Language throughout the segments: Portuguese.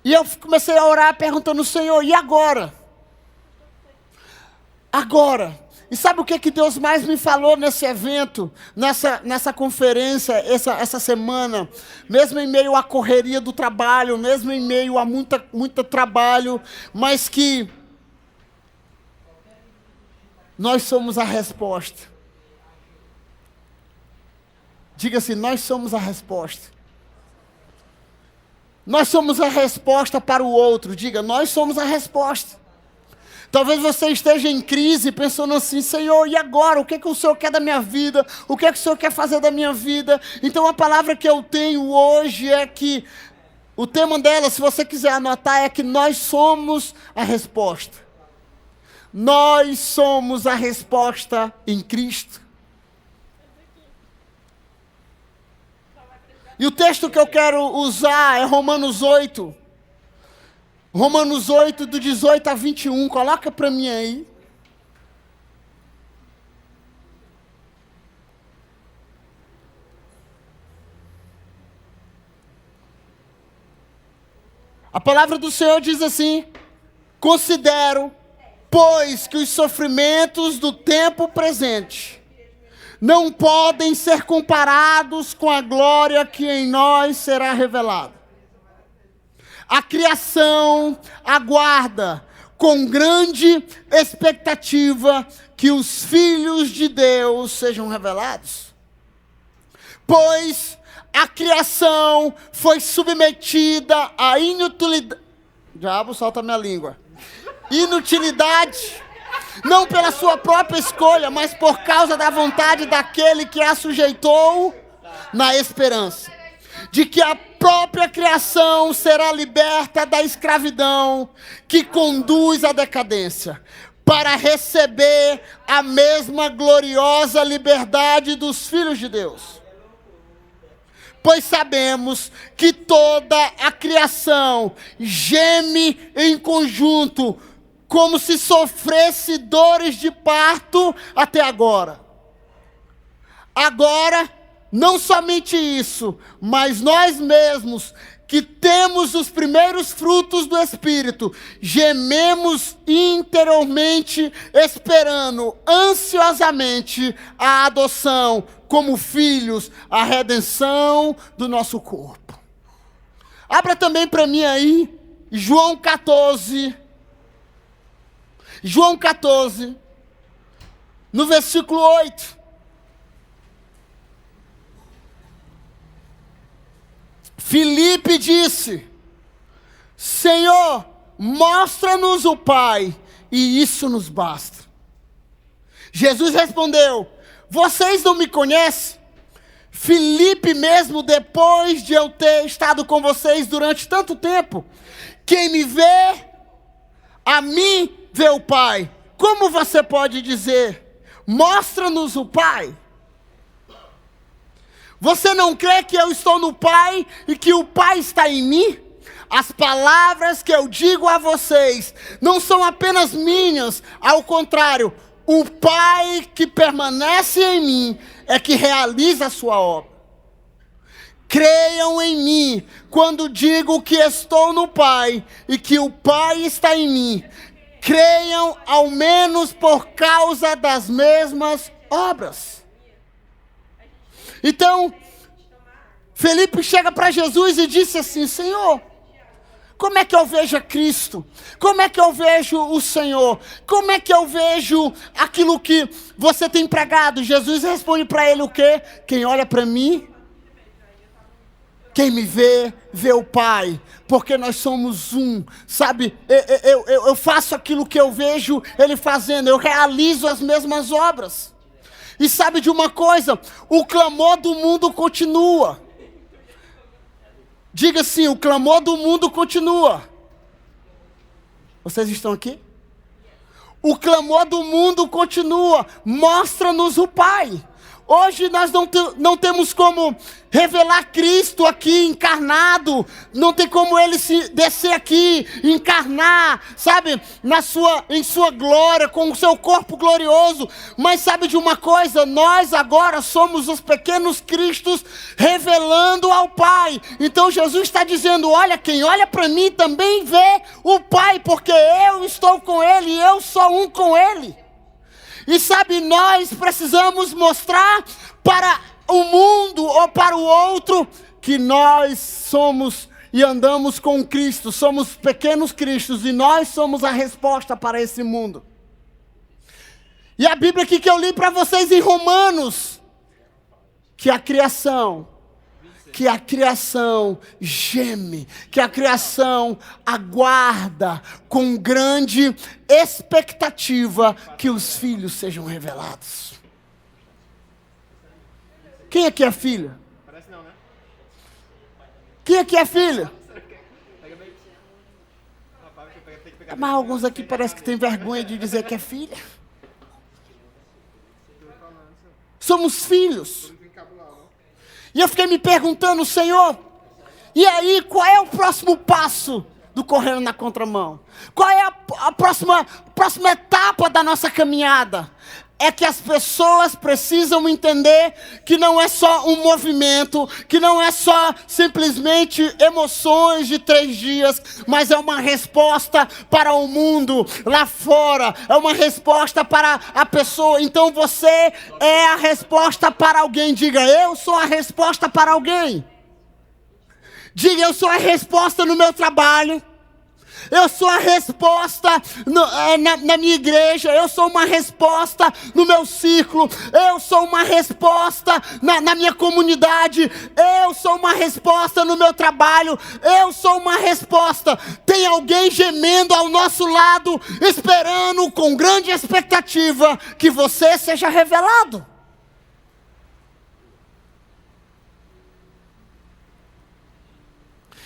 E eu comecei a orar perguntando, Senhor, e agora? Agora. E sabe o que Deus mais me falou nesse evento, nessa conferência, essa semana? Mesmo em meio à correria do trabalho, mesmo em meio a muito trabalho, mas que nós somos a resposta. Diga assim, nós somos a resposta. Nós somos a resposta para o outro. Diga, nós somos a resposta. Talvez você esteja em crise, pensando assim, Senhor, e agora? O que o Senhor quer da minha vida? O que o Senhor quer fazer da minha vida? Então a palavra que eu tenho hoje é que, o tema dela, se você quiser anotar, é que nós somos a resposta. Nós somos a resposta em Cristo. E o texto que eu quero usar é Romanos 8. Romanos 8, do 18 a 21, coloca para mim aí. A palavra do Senhor diz assim: considero, pois, que os sofrimentos do tempo presente não podem ser comparados com a glória que em nós será revelada. A criação aguarda com grande expectativa que os filhos de Deus sejam revelados. Pois a criação foi submetida à inutilidade. Diabo, solta minha língua. Inutilidade, não pela sua própria escolha, mas por causa da vontade daquele que a sujeitou, na esperança de que a própria criação será liberta da escravidão que conduz à decadência, para receber a mesma gloriosa liberdade dos filhos de Deus. Pois sabemos que toda a criação geme em conjunto, como se sofresse dores de parto até agora. Agora, não somente isso, mas nós mesmos, que temos os primeiros frutos do Espírito, gememos interiormente, esperando ansiosamente a adoção como filhos, a redenção do nosso corpo. Abra também para mim aí, João 14. João 14, no versículo 8. Filipe disse: Senhor, mostra-nos o Pai, e isso nos basta. Jesus respondeu: vocês não me conhecem? Filipe mesmo, depois de eu ter estado com vocês durante tanto tempo, quem me vê, a mim vê o Pai. Como você pode dizer, mostra-nos o Pai? Você não crê que eu estou no Pai e que o Pai está em mim? As palavras que eu digo a vocês não são apenas minhas, ao contrário, o Pai que permanece em mim é que realiza a sua obra. Creiam em mim quando digo que estou no Pai e que o Pai está em mim. Creiam ao menos por causa das mesmas obras. Então, Felipe chega para Jesus e disse assim: Senhor, como é que eu vejo a Cristo? Como é que eu vejo o Senhor? Como é que eu vejo aquilo que você tem pregado? Jesus responde para ele o quê? Quem olha para mim, quem me vê, vê o Pai. Porque nós somos um, sabe? Eu faço aquilo que eu vejo Ele fazendo. Eu realizo as mesmas obras. E sabe de uma coisa? O clamor do mundo continua. Diga assim, o clamor do mundo continua. Vocês estão aqui? O clamor do mundo continua. Mostra-nos o Pai. Hoje nós não temos como revelar Cristo aqui encarnado, não tem como Ele se descer aqui, encarnar, sabe, em sua glória, com o seu corpo glorioso. Mas sabe de uma coisa? Nós agora somos os pequenos Cristos revelando ao Pai. Então Jesus está dizendo: olha, quem olha para mim também vê o Pai, porque eu estou com Ele e eu sou um com Ele. E sabe, nós precisamos mostrar para o mundo ou para o outro que nós somos e andamos com Cristo, somos pequenos Cristos e nós somos a resposta para esse mundo. E a Bíblia aqui que eu li para vocês em Romanos, que a criação geme, que a criação aguarda com grande expectativa que os filhos sejam revelados. Quem aqui é filha? Parece não, né? Quem aqui é filha? Mas alguns aqui parece que tem vergonha de dizer que é filha. Somos filhos. E eu fiquei me perguntando: Senhor, e aí qual é o próximo passo do Correndo na Contramão? Qual é a próxima etapa da nossa caminhada? É que as pessoas precisam entender que não é só um movimento, que não é só simplesmente emoções de 3 dias, mas é uma resposta para o mundo lá fora, é uma resposta para a pessoa. Então você é a resposta para alguém. Diga: eu sou a resposta para alguém. Diga: eu sou a resposta no meu trabalho. Eu sou a resposta na minha igreja. Eu sou uma resposta no meu círculo. Eu sou uma resposta na minha comunidade. Eu sou uma resposta no meu trabalho. Eu sou uma resposta. Tem alguém gemendo ao nosso lado, esperando com grande expectativa que você seja revelado.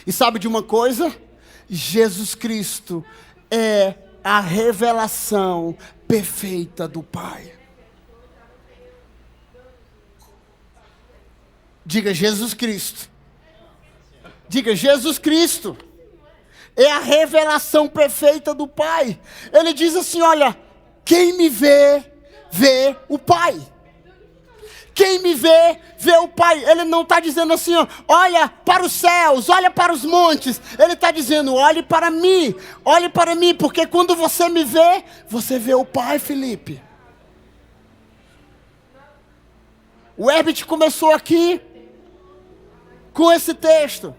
E sabe de uma coisa? Jesus Cristo é a revelação perfeita do Pai. Diga: Jesus Cristo. Diga: Jesus Cristo é a revelação perfeita do Pai. Ele diz assim: olha, quem me vê, vê o Pai. Quem me vê, vê o Pai. Ele não está dizendo assim: ó, olha para os céus, olha para os montes. Ele está dizendo: olhe para mim, porque quando você me vê, você vê o Pai, Felipe. O Herbert começou aqui com esse texto.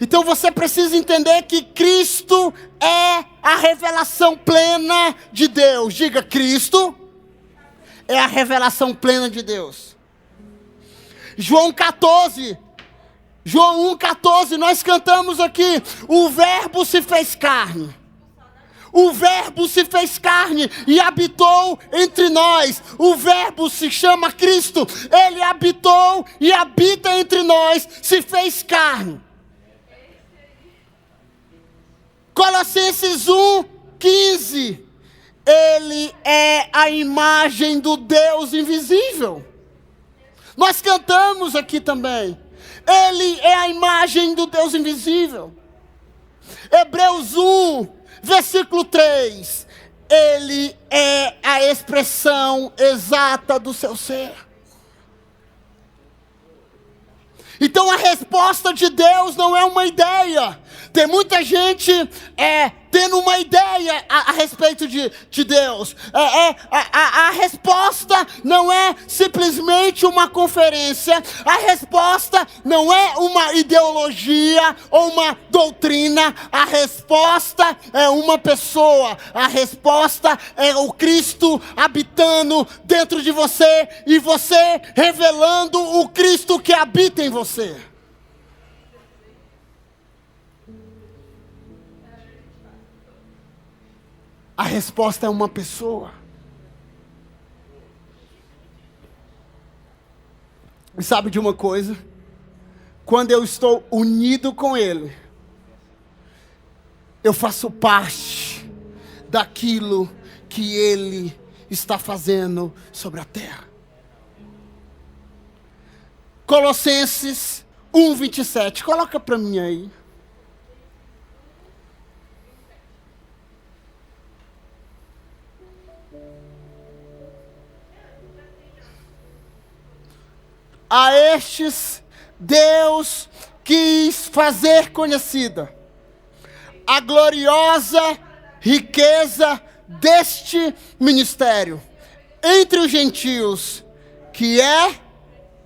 Então você precisa entender que Cristo é a revelação plena de Deus. Diga: Cristo é a revelação plena de Deus. João 1,14, nós cantamos aqui: o Verbo se fez carne. O Verbo se fez carne e habitou entre nós. O Verbo se chama Cristo. Ele habitou e habita entre nós, se fez carne. Colossenses 1,15. Ele é a imagem do Deus invisível. Nós cantamos aqui também: Ele é a imagem do Deus invisível. Hebreus 1, versículo 3. Ele é a expressão exata do seu ser. Então a resposta de Deus não é uma ideia. Tem muita gente tendo uma ideia a respeito de Deus. A resposta não é simplesmente uma conferência. A resposta não é uma ideologia ou uma doutrina. A resposta é uma pessoa. A resposta é o Cristo habitando dentro de você e você revelando o Cristo que habita em você. A resposta é uma pessoa. E sabe de uma coisa? Quando eu estou unido com Ele, eu faço parte daquilo que Ele está fazendo sobre a terra. Colossenses 1:27, coloca para mim aí. A estes Deus quis fazer conhecida a gloriosa riqueza deste ministério entre os gentios, que é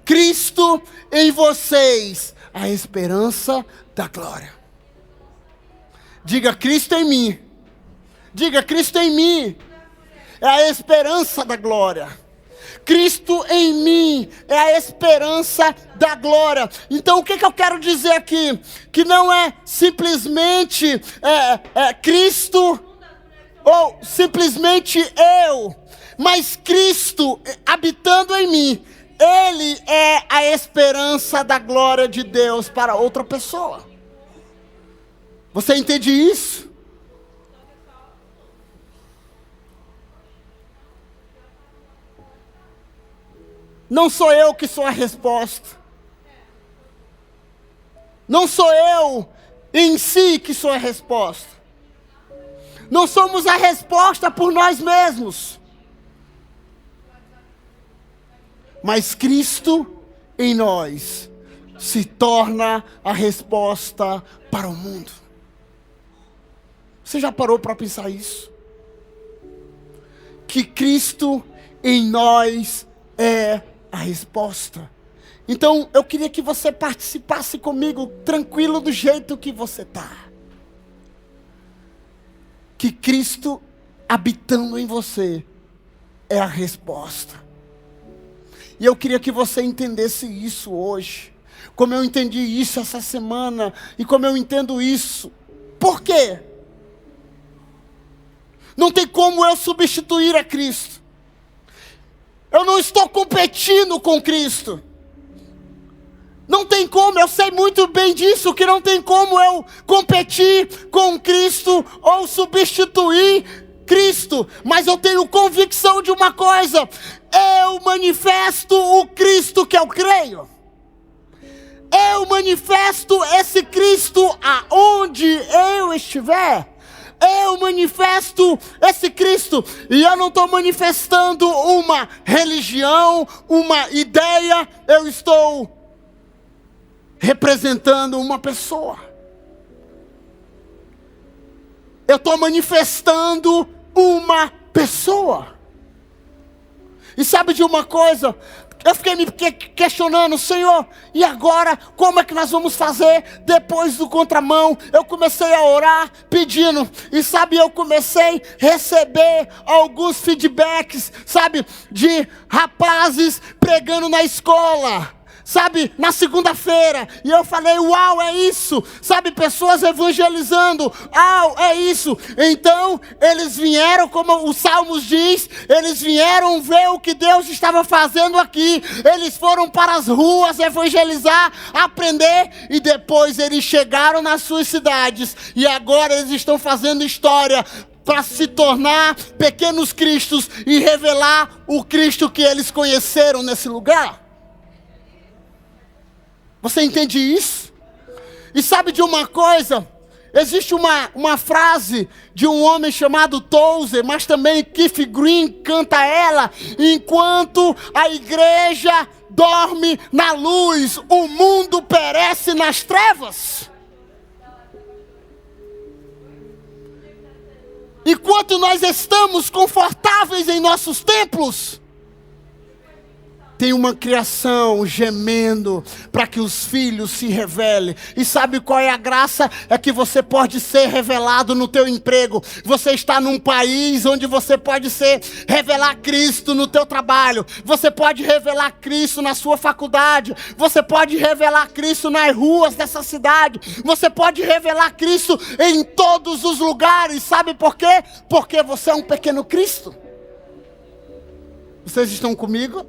Cristo em vocês, a esperança da glória. Diga: Cristo em mim. Diga: Cristo em mim é a esperança da glória. Cristo em mim é a esperança da glória. Então o que eu quero dizer aqui? Que não é simplesmente Cristo ou simplesmente eu, mas Cristo habitando em mim. Ele é a esperança da glória de Deus para outra pessoa. Você entende isso? Não sou eu que sou a resposta. Não sou eu em si que sou a resposta. Não somos a resposta por nós mesmos. Mas Cristo em nós se torna a resposta para o mundo. Você já parou para pensar isso? Que Cristo em nós é a resposta. Então eu queria que você participasse comigo, tranquilo do jeito que você está. Que Cristo habitando em você é a resposta. E eu queria que você entendesse isso hoje, como eu entendi isso essa semana, e como eu entendo isso. Por quê? Não tem como eu substituir a Cristo. Eu não estou competindo com Cristo. Não tem como, eu sei muito bem disso, que não tem como eu competir com Cristo ou substituir Cristo. Mas eu tenho convicção de uma coisa: eu manifesto o Cristo que eu creio. Eu manifesto esse Cristo aonde eu estiver. Eu manifesto esse Cristo, e eu não estou manifestando uma religião, uma ideia, eu estou representando uma pessoa. Eu estou manifestando uma pessoa. E sabe de uma coisa? Eu fiquei me questionando: Senhor, e agora como é que nós vamos fazer depois do contramão? Eu comecei a orar pedindo, e sabe, eu comecei a receber alguns feedbacks, sabe, de rapazes pregando na escola, sabe, na segunda-feira, e eu falei: uau, é isso, sabe, pessoas evangelizando, uau, é isso. Então eles vieram, como os Salmos diz, eles vieram ver o que Deus estava fazendo aqui, eles foram para as ruas evangelizar, aprender, e depois eles chegaram nas suas cidades, e agora eles estão fazendo história para se tornar pequenos cristos e revelar o Cristo que eles conheceram nesse lugar. Você entende isso? E sabe de uma coisa? Existe uma frase de um homem chamado Tozer, mas também Keith Green canta ela: enquanto a igreja dorme na luz, o mundo perece nas trevas. Enquanto nós estamos confortáveis em nossos templos, tem uma criação gemendo para que os filhos se revelem. E sabe qual é a graça? É que você pode ser revelado no teu emprego. Você está num país onde você pode revelar Cristo no teu trabalho. Você pode revelar Cristo na sua faculdade. Você pode revelar Cristo nas ruas dessa cidade. Você pode revelar Cristo em todos os lugares. Sabe por quê? Porque você é um pequeno Cristo. Vocês estão comigo?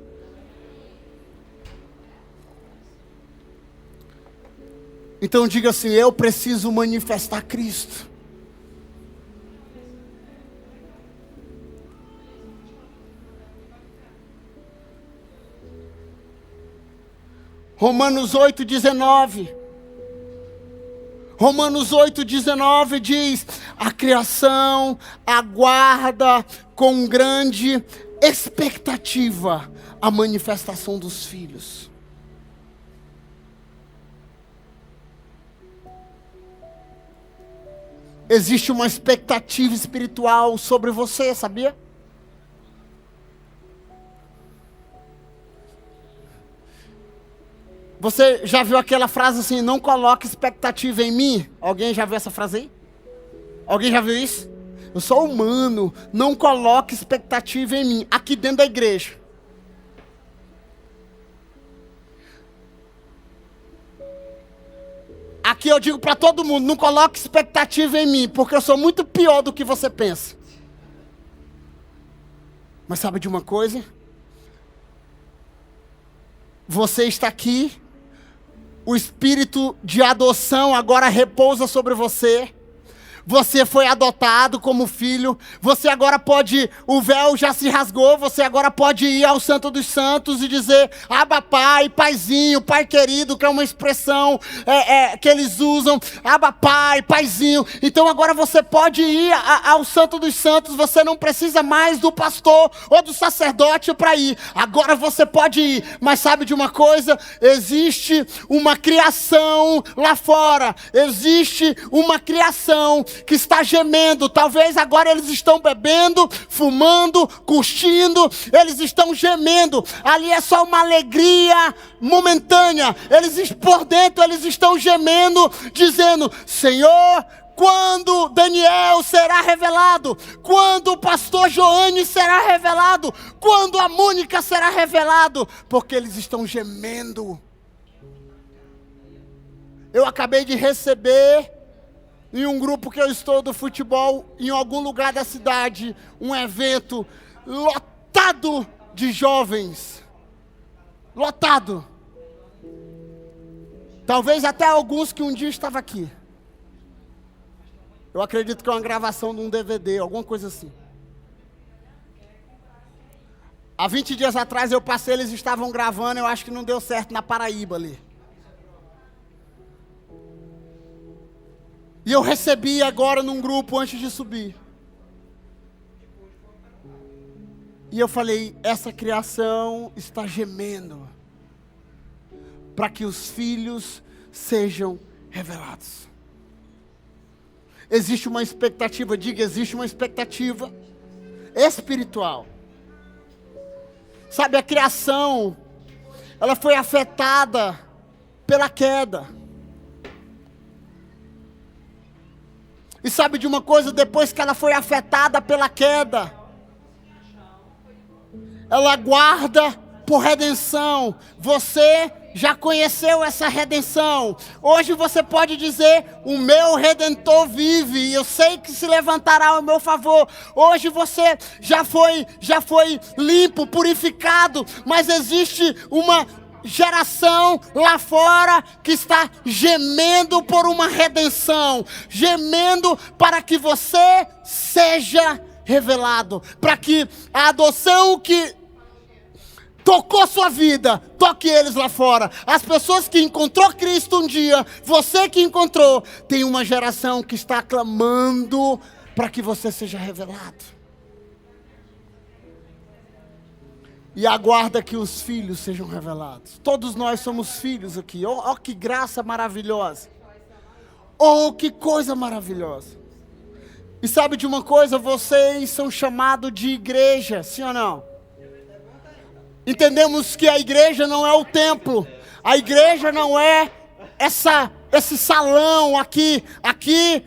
Então diga assim: eu preciso manifestar Cristo. Romanos 8:19. Romanos 8:19 diz: a criação aguarda com grande expectativa a manifestação dos filhos. Existe uma expectativa espiritual sobre você, sabia? Você já viu aquela frase assim, não coloque expectativa em mim? Alguém já viu essa frase aí? Alguém já viu isso? Eu sou humano, não coloque expectativa em mim, aqui dentro da igreja. Aqui eu digo para todo mundo, não coloque expectativa em mim, porque eu sou muito pior do que você pensa. Mas sabe de uma coisa? Você está aqui, o espírito de adoção agora repousa sobre você. Você foi adotado como filho. Você agora pode, o véu já se rasgou. Você agora pode ir ao Santo dos Santos e dizer: Abba Pai, Paizinho, Pai querido, que é uma expressão que eles usam. Abba Pai, Paizinho. Então agora você pode ir ao Santo dos Santos. Você não precisa mais do pastor ou do sacerdote para ir. Agora você pode ir. Mas sabe de uma coisa? Existe uma criação lá fora. Existe uma criação que está gemendo. Talvez agora eles estão bebendo, fumando, curtindo, eles estão gemendo. Ali é só uma alegria momentânea. Eles por dentro, eles estão gemendo, dizendo: Senhor, quando Daniel será revelado? Quando o pastor Joane será revelado? Quando a Mônica será revelado? Porque eles estão gemendo. Eu acabei de receber, em um grupo que eu estou do futebol, em algum lugar da cidade, um evento lotado de jovens. Lotado. Talvez até alguns que um dia estavam aqui. Eu acredito que é uma gravação de um DVD, alguma coisa assim. Há 20 dias atrás eu passei, eles estavam gravando, eu acho que não deu certo na Paraíba ali. E eu recebi agora num grupo antes de subir. E eu falei: essa criação está gemendo para que os filhos sejam revelados. Existe uma expectativa, diga, existe uma expectativa espiritual. Sabe, a criação, ela foi afetada pela queda. E sabe de uma coisa? Depois que ela foi afetada pela queda, ela aguarda por redenção. Você já conheceu essa redenção. Hoje você pode dizer: o meu Redentor vive, e eu sei que se levantará ao meu favor. Hoje você já foi limpo, purificado, mas existe uma geração lá fora que está gemendo por uma redenção, gemendo para que você seja revelado, para que a adoção que tocou sua vida, toque eles lá fora. As pessoas que encontrou Cristo um dia, você que encontrou, tem uma geração que está clamando para que você seja revelado. E aguarda que os filhos sejam revelados. Todos nós somos filhos aqui. Oh, que graça maravilhosa. Oh, que coisa maravilhosa. E sabe de uma coisa? Vocês são chamados de igreja, sim ou não? Entendemos que a igreja não é o templo. A igreja não é esse salão aqui. Aqui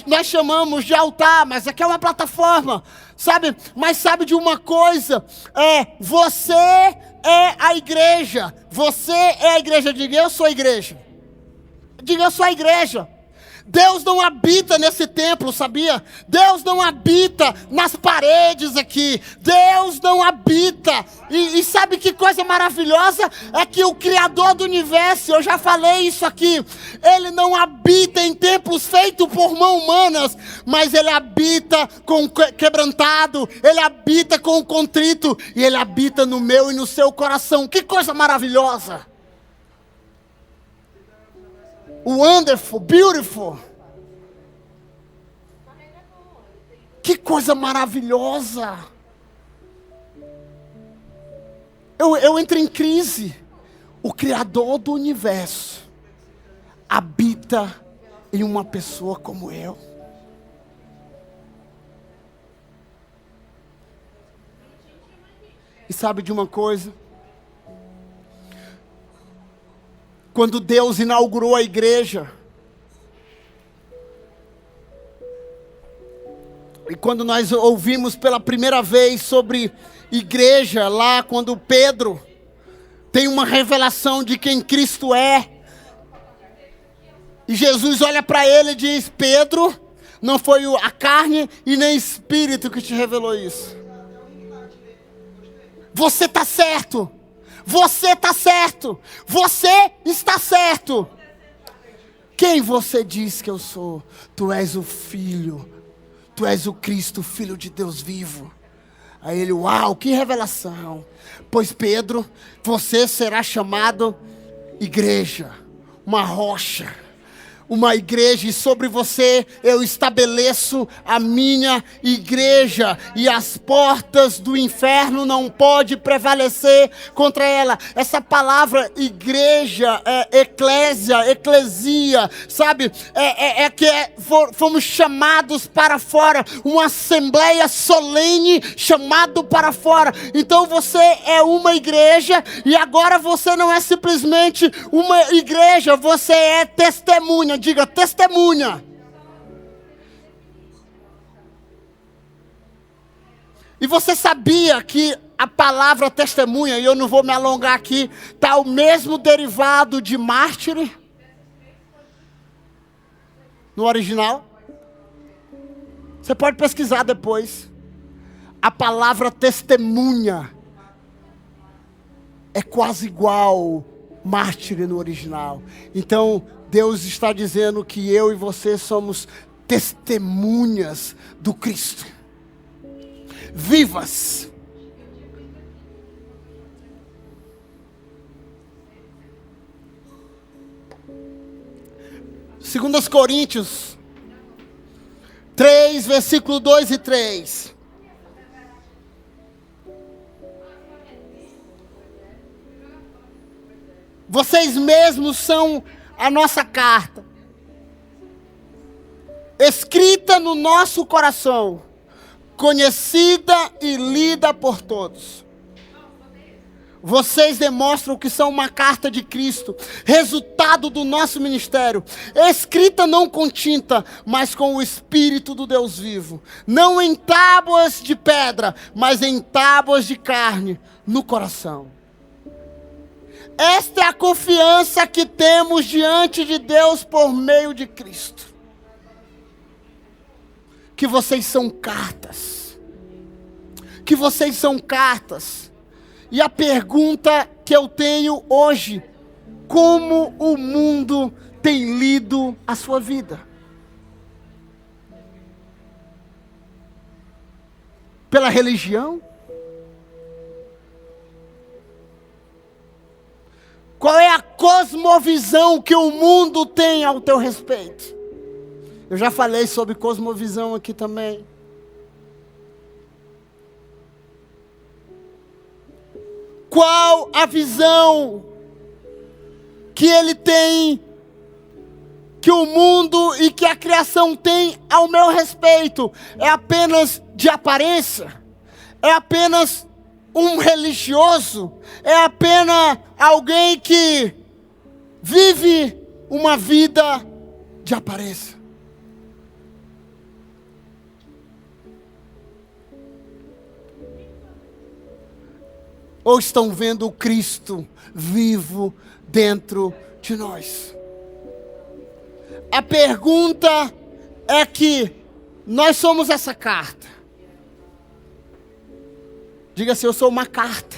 nós chamamos de altar, mas aqui é uma plataforma. Sabe? Mas sabe de uma coisa? Você é a igreja. Você é a igreja. Diga: eu sou a igreja. Diga: eu sou a igreja. Deus não habita nesse templo, sabia? Deus não habita nas paredes aqui. Deus não habita. E sabe que coisa maravilhosa? É que o Criador do universo, eu já falei isso aqui, Ele não habita em templos feitos por mãos humanas, mas Ele habita com o quebrantado, Ele habita com o contrito, e Ele habita no meu e no seu coração. Que coisa maravilhosa! Wonderful, beautiful. Que coisa maravilhosa. Eu entro em crise. O Criador do universo habita em uma pessoa como eu. E sabe de uma coisa? Quando Deus inaugurou a igreja, e quando nós ouvimos pela primeira vez sobre igreja, lá quando Pedro tem uma revelação de quem Cristo é, e Jesus olha para ele e diz: Pedro, não foi a carne e nem espírito que te revelou isso. Você está certo. Você está certo. Você está certo. Quem você diz que eu sou? Tu és o Filho. Tu és o Cristo, Filho de Deus vivo. Aí ele, uau, que revelação. Pois Pedro, você será chamado igreja, uma rocha. Uma igreja, e sobre você eu estabeleço a minha igreja, e as portas do inferno não podem prevalecer contra ela. Essa palavra igreja, eclesia, sabe? Fomos chamados para fora, uma assembleia solene chamado para fora. Então você é uma igreja, e agora você não é simplesmente uma igreja, você é testemunha. Diga, testemunha. E você sabia que a palavra testemunha, e eu não vou me alongar aqui, está o mesmo derivado de mártir no original? Você pode pesquisar depois. A palavra testemunha é quase igual mártir no original. Então Deus está dizendo que eu e você somos testemunhas do Cristo. Vivas. Segundas Coríntios 3, versículo 2 e 3. Vocês mesmos são a nossa carta, escrita no nosso coração, conhecida e lida por todos. Vocês demonstram que são uma carta de Cristo, resultado do nosso ministério, escrita não com tinta, mas com o Espírito do Deus vivo, não em tábuas de pedra, mas em tábuas de carne, no coração. Esta é a confiança que temos diante de Deus por meio de Cristo. Que vocês são cartas. Que vocês são cartas. E a pergunta que eu tenho hoje: como o mundo tem lido a sua vida? Pela religião? Qual é a cosmovisão que o mundo tem ao teu respeito? Eu já falei sobre cosmovisão aqui também. Qual a visão que ele tem, que o mundo e que a criação tem ao meu respeito? É apenas de aparência? É apenas um religioso? É apenas alguém que vive uma vida de aparência? Ou estão vendo o Cristo vivo dentro de nós? A pergunta é que nós somos essa carta. Diga assim: eu sou uma carta.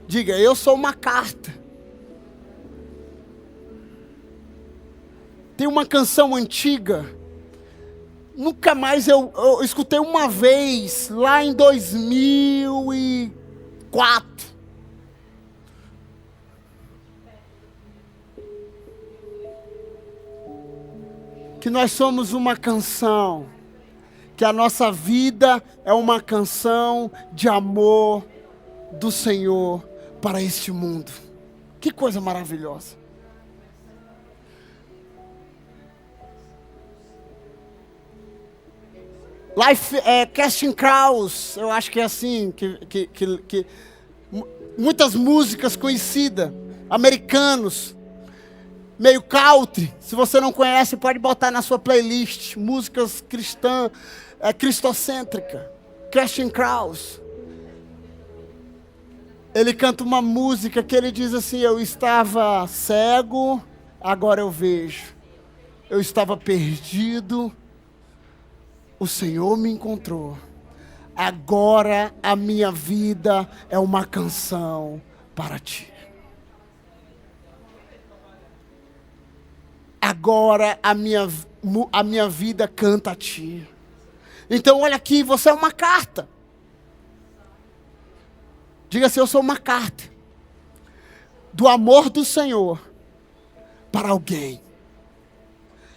Diga: eu sou uma carta. Tem uma canção antiga, nunca mais eu escutei uma vez, lá em 2004. que nós somos uma canção, que a nossa vida é uma canção de amor do Senhor para este mundo. Que coisa maravilhosa. Casting Crowds, eu acho que é assim, que muitas músicas conhecidas, americanos, meio country. Se você não conhece, pode botar na sua playlist, músicas cristãs, cristocêntrica. Casting Crowds. Ele canta uma música que ele diz assim: eu estava cego, agora eu vejo. Eu estava perdido, o Senhor me encontrou. Agora a minha vida é uma canção para ti. Agora a minha vida canta a ti. Então olha aqui, você é uma carta. Diga assim: eu sou uma carta do amor do Senhor para alguém.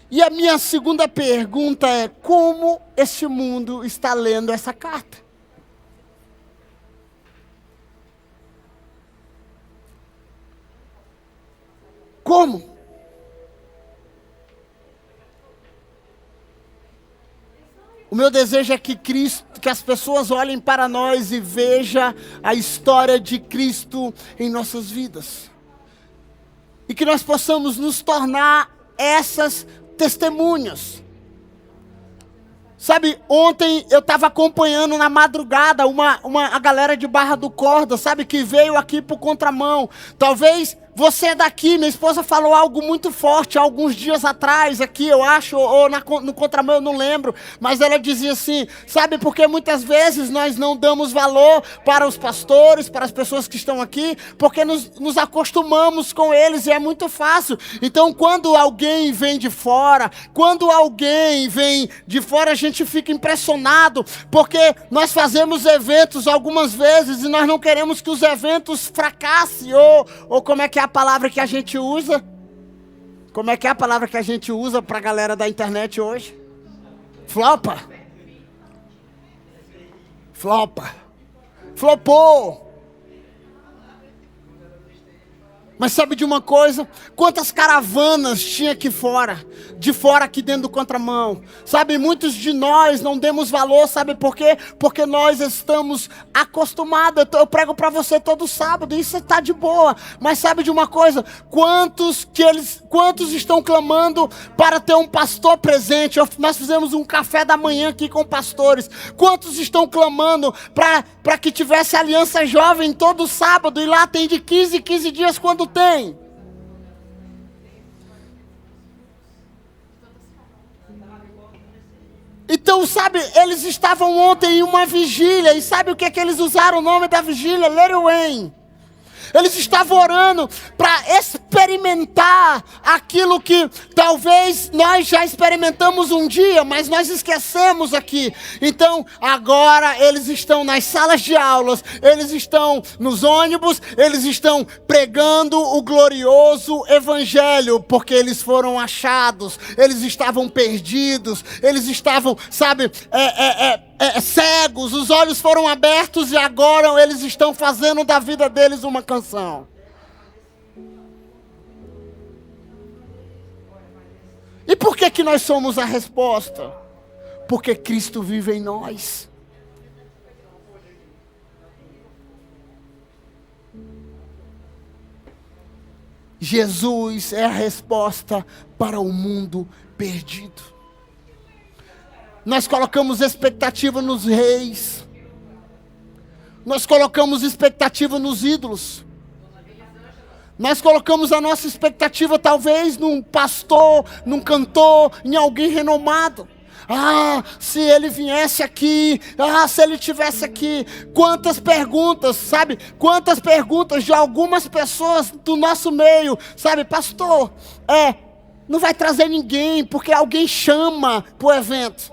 E a minha segunda pergunta é: como este mundo está lendo essa carta? Como? O meu desejo é que as pessoas olhem para nós e vejam a história de Cristo em nossas vidas. E que nós possamos nos tornar essas testemunhas. Sabe, ontem eu estava acompanhando na madrugada a galera de Barra do Corda, sabe, que veio aqui pro Contramão. Talvez você é daqui, minha esposa falou algo muito forte alguns dias atrás aqui, eu acho, ou no Contramão, eu não lembro. Mas ela dizia assim: sabe, porque muitas vezes nós não damos valor para os pastores, para as pessoas que estão aqui, porque nos acostumamos com eles e é muito fácil. Então quando alguém vem de fora, a gente fica impressionado, porque nós fazemos eventos algumas vezes e nós não queremos que os eventos fracassem, ou como é que é a palavra que a gente usa? Como é que é a palavra que a gente usa para a galera da internet hoje? Flopa. Flopou. Mas sabe de uma coisa? Quantas caravanas tinha aqui fora? De fora aqui dentro do Contramão. Sabe, muitos de nós não demos valor, sabe por quê? Porque nós estamos acostumados. Eu prego para você todo sábado, isso está de boa. Mas sabe de uma coisa? Quantos estão clamando para ter um pastor presente? Nós fizemos um café da manhã aqui com pastores. Quantos estão clamando para que tivesse aliança jovem todo sábado? E lá tem de 15 em 15 dias quando tem. Então, sabe, eles estavam ontem em uma vigília, e sabe o que é que eles usaram o nome da vigília? Little Wayne. Eles estavam orando para experimentar aquilo que talvez nós já experimentamos um dia, mas nós esquecemos aqui. Então, agora eles estão nas salas de aulas, eles estão nos ônibus, eles estão pregando o glorioso evangelho, porque eles foram achados, eles estavam perdidos, eles estavam, sabe, cegos, os olhos foram abertos e agora eles estão fazendo da vida deles uma canção. E por que nós somos a resposta? Porque Cristo vive em nós. Jesus é a resposta para o mundo perdido. Nós colocamos expectativa nos reis. Nós colocamos expectativa nos ídolos. Nós colocamos a nossa expectativa talvez num pastor, num cantor, em alguém renomado. Se ele viesse aqui, se ele tivesse aqui. Quantas perguntas, sabe? Quantas perguntas de algumas pessoas do nosso meio, sabe? Pastor, não vai trazer ninguém, porque alguém chama para o evento.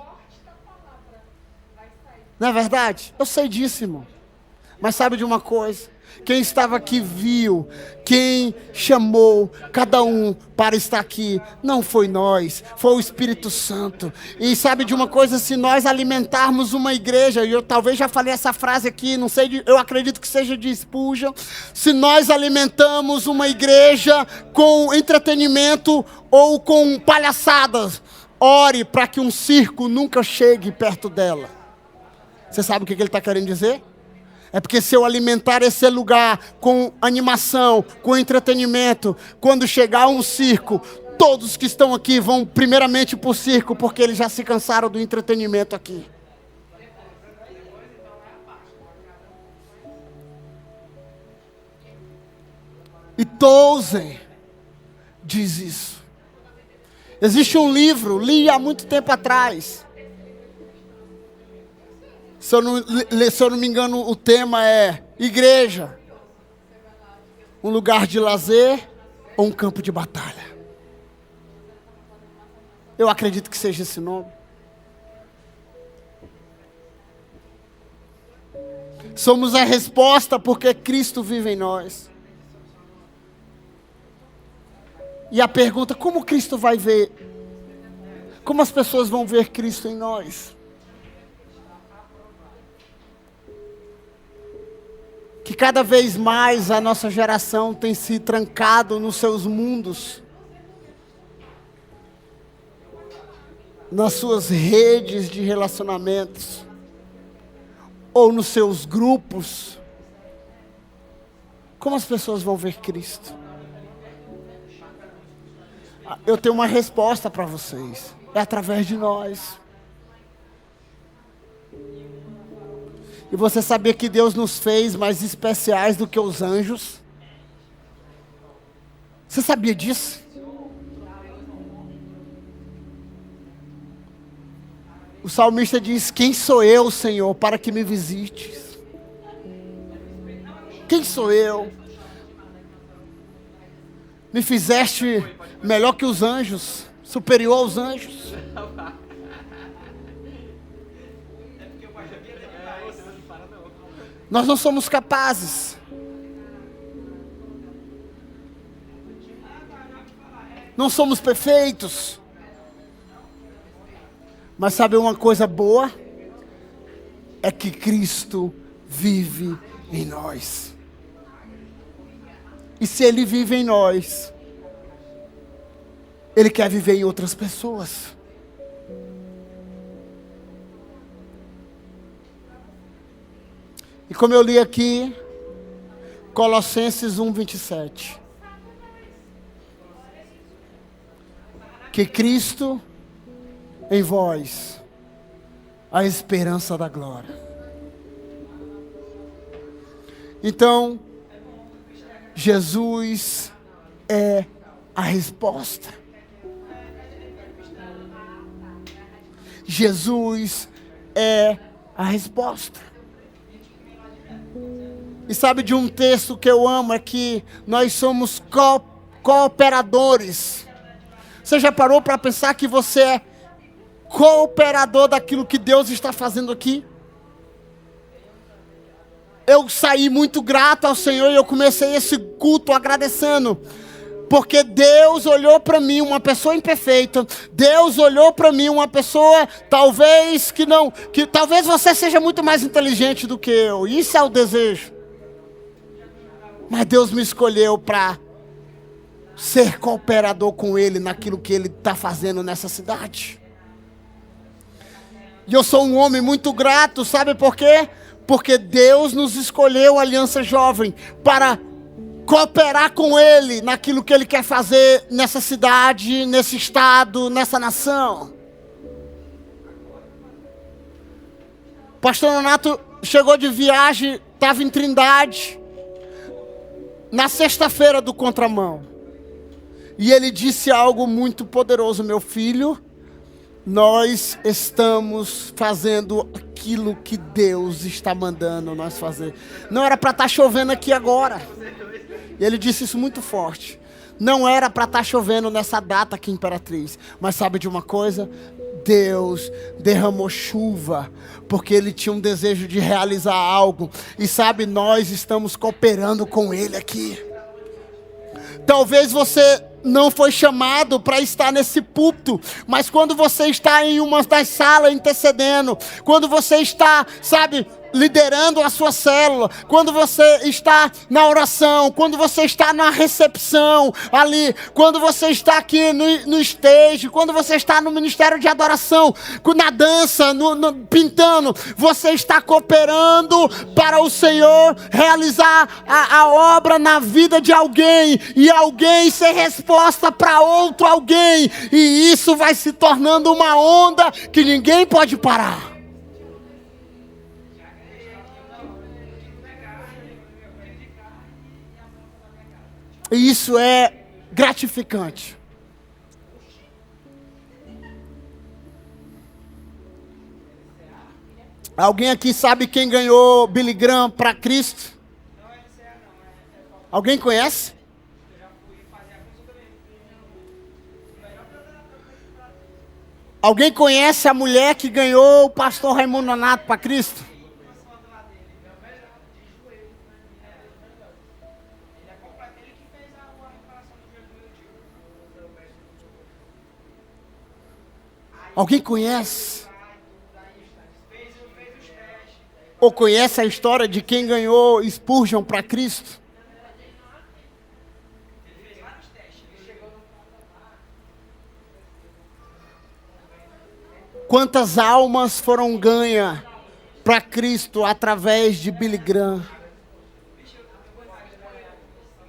Não é verdade? Eu sei disso, irmão. Mas sabe de uma coisa? Quem estava aqui viu, quem chamou cada um para estar aqui, não foi nós, foi o Espírito Santo. E sabe de uma coisa, se nós alimentarmos uma igreja, e eu talvez já falei essa frase aqui, não sei, eu acredito que seja de Spurgeon, se nós alimentamos uma igreja com entretenimento ou com palhaçadas, ore para que um circo nunca chegue perto dela. Você sabe o que ele está querendo dizer? É porque se eu alimentar esse lugar com animação, com entretenimento, quando chegar um circo, todos que estão aqui vão primeiramente para o circo, porque eles já se cansaram do entretenimento aqui. E Tozer diz isso. Existe um livro, li há muito tempo atrás. Se eu não me engano, o tema é igreja, um lugar de lazer ou um campo de batalha. Eu acredito que seja esse nome. Somos a resposta porque Cristo vive em nós. E a pergunta, como Cristo vai ver? Como as pessoas vão ver Cristo em nós? Que cada vez mais a nossa geração tem se trancado nos seus mundos, nas suas redes de relacionamentos, ou nos seus grupos. Como as pessoas vão ver Cristo? Eu tenho uma resposta para vocês, é através de nós. E você sabia que Deus nos fez mais especiais do que os anjos? Você sabia disso? O salmista diz: quem sou eu, Senhor, para que me visites? Quem sou eu? Me fizeste melhor que os anjos, superior aos anjos. Nós não somos capazes. Não somos perfeitos. Mas sabe uma coisa boa? É que Cristo vive em nós. E se Ele vive em nós, Ele quer viver em outras pessoas. E como eu li aqui, Colossenses 1:27. Que Cristo em vós, a esperança da glória. Então, Jesus é a resposta. Jesus é a resposta. E sabe de um texto que eu amo, é que nós somos cooperadores. Você já parou para pensar que você é cooperador daquilo que Deus está fazendo aqui? Eu saí muito grato ao Senhor e eu comecei esse culto agradecendo. Porque Deus olhou para mim, uma pessoa imperfeita. Deus olhou para mim, uma pessoa talvez que talvez você seja muito mais inteligente do que eu. Isso é o desejo. Mas Deus me escolheu para ser cooperador com Ele naquilo que Ele está fazendo nessa cidade. E eu sou um homem muito grato, sabe por quê? Porque Deus nos escolheu, Aliança Jovem, para cooperar com Ele naquilo que Ele quer fazer nessa cidade, nesse estado, nessa nação. Pastor Nonato chegou de viagem, estava em Trindade, na sexta-feira do Contramão. E ele disse algo muito poderoso: meu filho, nós estamos fazendo aquilo que Deus está mandando nós fazer. Não era para estar chovendo aqui agora. E ele disse isso muito forte. Não era para estar chovendo nessa data aqui em Imperatriz. Mas sabe de uma coisa? Deus derramou chuva, porque Ele tinha um desejo de realizar algo. E sabe, nós estamos cooperando com Ele aqui. Talvez você não foi chamado para estar nesse púlpito, mas quando você está em uma das salas intercedendo, quando você está, sabe, liderando a sua célula, quando você está na oração, quando você está na recepção ali, quando você está aqui no stage, quando você está no ministério de adoração, na dança, pintando, você está cooperando para o Senhor realizar a obra na vida de alguém, e alguém ser resposta para outro alguém, e isso vai se tornando uma onda que ninguém pode parar. E isso é gratificante. Alguém aqui sabe quem ganhou Billy Graham para Cristo? Alguém conhece? Alguém conhece a mulher que ganhou o pastor Raimundo Nonato para Cristo? Alguém conhece? Ou conhece a história de quem ganhou Spurgeon para Cristo? Quantas almas foram ganhas para Cristo através de Billy Graham?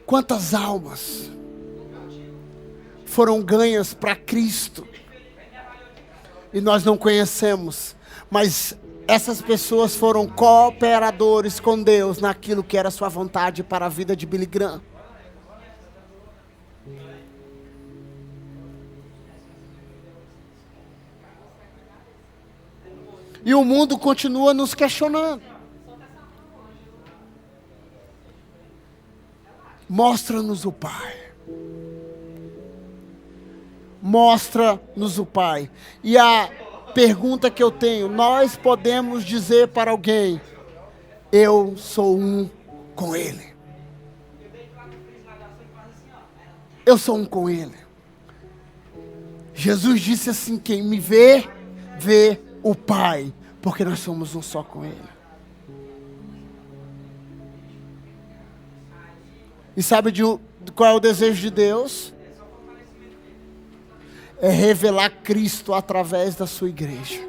Quantas almas foram ganhas para Cristo? E nós não conhecemos, mas essas pessoas foram cooperadores com Deus naquilo que era sua vontade para a vida de Billy Graham. E o mundo continua nos questionando. Mostra-nos o Pai. Mostra-nos o Pai. E a pergunta que eu tenho: nós podemos dizer para alguém: eu sou um com Ele. Eu sou um com Ele. Jesus disse assim: quem me vê, vê o Pai, porque nós somos um só com Ele. E sabe qual é o desejo de Deus? É revelar Cristo através da sua igreja.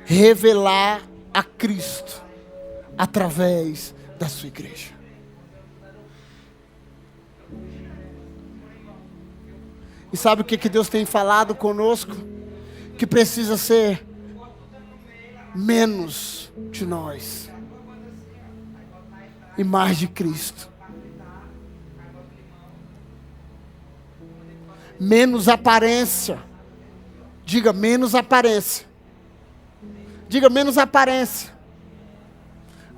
Revelar a Cristo através da sua igreja. E sabe o que Deus tem falado conosco? Que precisa ser menos de nós e mais de Cristo. Menos aparência. Diga menos aparência. Diga menos aparência.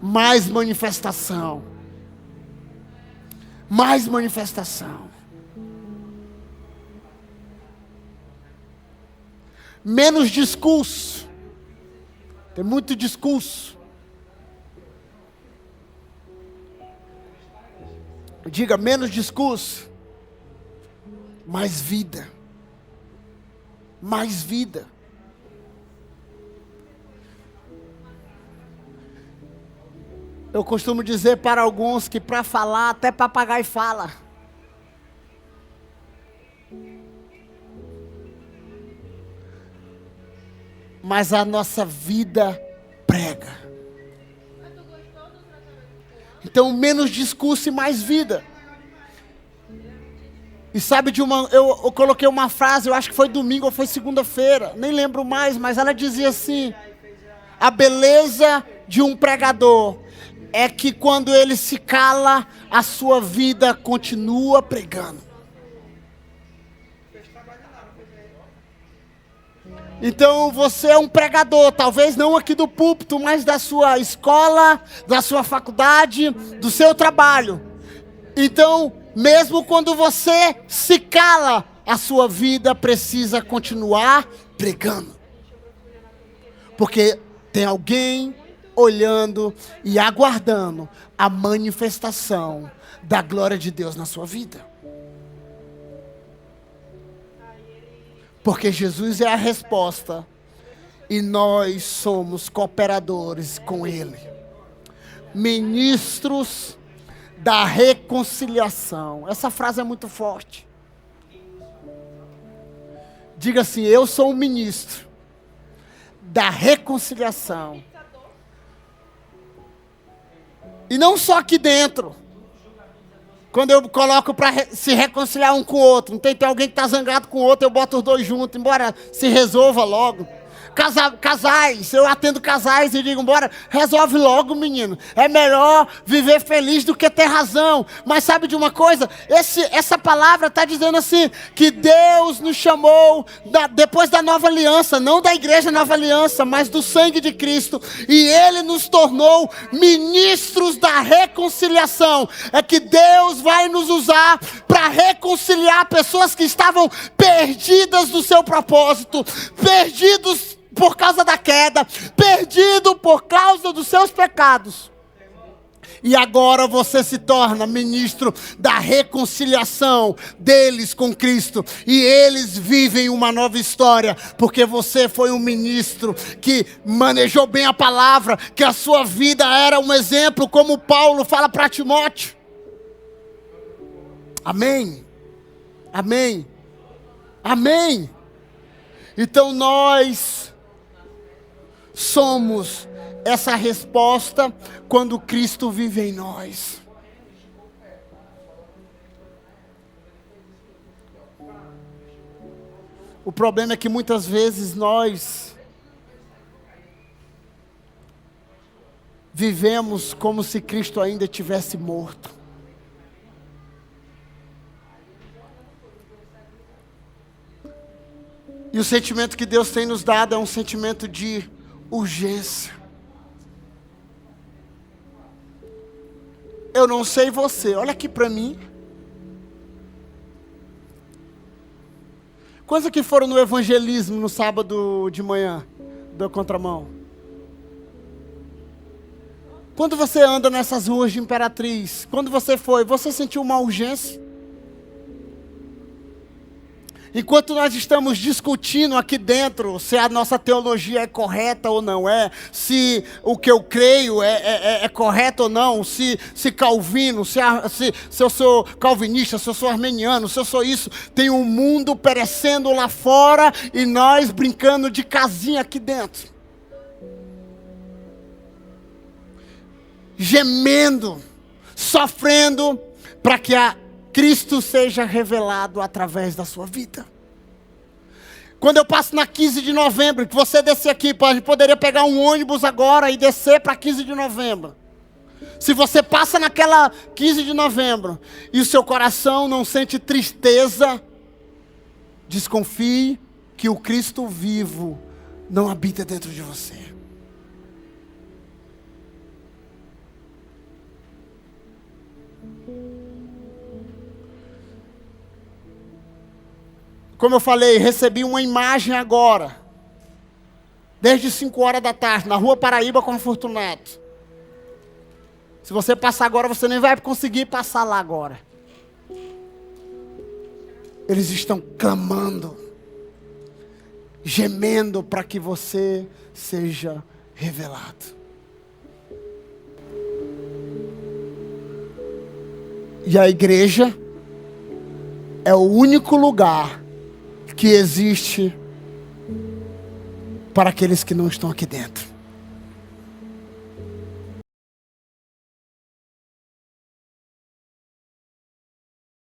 Mais manifestação. Mais manifestação. Menos discurso. Tem muito discurso. Diga menos discurso. Mais vida. Mais vida. Eu costumo dizer para alguns que para falar, até papagaio fala. Mas a nossa vida prega. Então, menos discurso e mais vida. E sabe eu coloquei uma frase, eu acho que foi domingo ou foi segunda-feira, nem lembro mais, mas ela dizia assim: a beleza de um pregador é que quando ele se cala, a sua vida continua pregando. Então você é um pregador, talvez não aqui do púlpito, mas da sua escola, da sua faculdade, do seu trabalho. Então, mesmo quando você se cala, a sua vida precisa continuar pregando. Porque tem alguém olhando e aguardando a manifestação da glória de Deus na sua vida. Porque Jesus é a resposta e nós somos cooperadores com Ele. Ministros da reconciliação. Essa frase é muito forte. Diga assim: eu sou um ministro da reconciliação. E não só aqui dentro. Quando eu coloco para se reconciliar um com o outro. Não tem alguém que está zangado com o outro, eu boto os dois juntos, embora se resolva logo. Casais, eu atendo casais e digo: bora, resolve logo, menino. É melhor viver feliz do que ter razão. Mas sabe de uma coisa? Essa palavra está dizendo assim, que Deus nos chamou depois da nova aliança, não da igreja nova aliança, mas do sangue de Cristo. E Ele nos tornou ministros da reconciliação. É que Deus vai nos usar para reconciliar pessoas que estavam perdidas do seu propósito, perdidos por causa da queda, perdido por causa dos seus pecados. E agora você se torna ministro da reconciliação deles com Cristo. E eles vivem uma nova história, porque você foi um ministro que manejou bem a palavra, que a sua vida era um exemplo, como Paulo fala para Timóteo. Amém? Amém? Amém? Então nós somos essa resposta quando Cristo vive em nós. O problema é que muitas vezes nós vivemos como se Cristo ainda tivesse morto. E o sentimento que Deus tem nos dado é um sentimento de urgência. Eu não sei você, olha aqui para mim. Quantos aqui foram no evangelismo no sábado de manhã, da contramão? Quando você anda nessas ruas de Imperatriz, quando você foi, você sentiu uma urgência? Enquanto nós estamos discutindo aqui dentro se a nossa teologia é correta ou não é, se o que eu creio é correto ou não, se Calvino, se eu sou calvinista, se eu sou armeniano, se eu sou isso, tem um mundo perecendo lá fora e nós brincando de casinha aqui dentro. Gemendo, sofrendo para que Cristo seja revelado através da sua vida. Quando eu passo na 15 de novembro, que você descer aqui, a gente poderia pegar um ônibus agora e descer para 15 de novembro. Se você passa naquela 15 de novembro e o seu coração não sente tristeza, desconfie que o Cristo vivo não habita dentro de você. Como eu falei, recebi uma imagem agora, desde 5 horas da tarde, na Rua Paraíba com a Fortunato. Se você passar agora, você nem vai conseguir passar lá agora. Eles estão clamando, gemendo para que você seja revelado. E a igreja é o único lugar que existe para aqueles que não estão aqui dentro.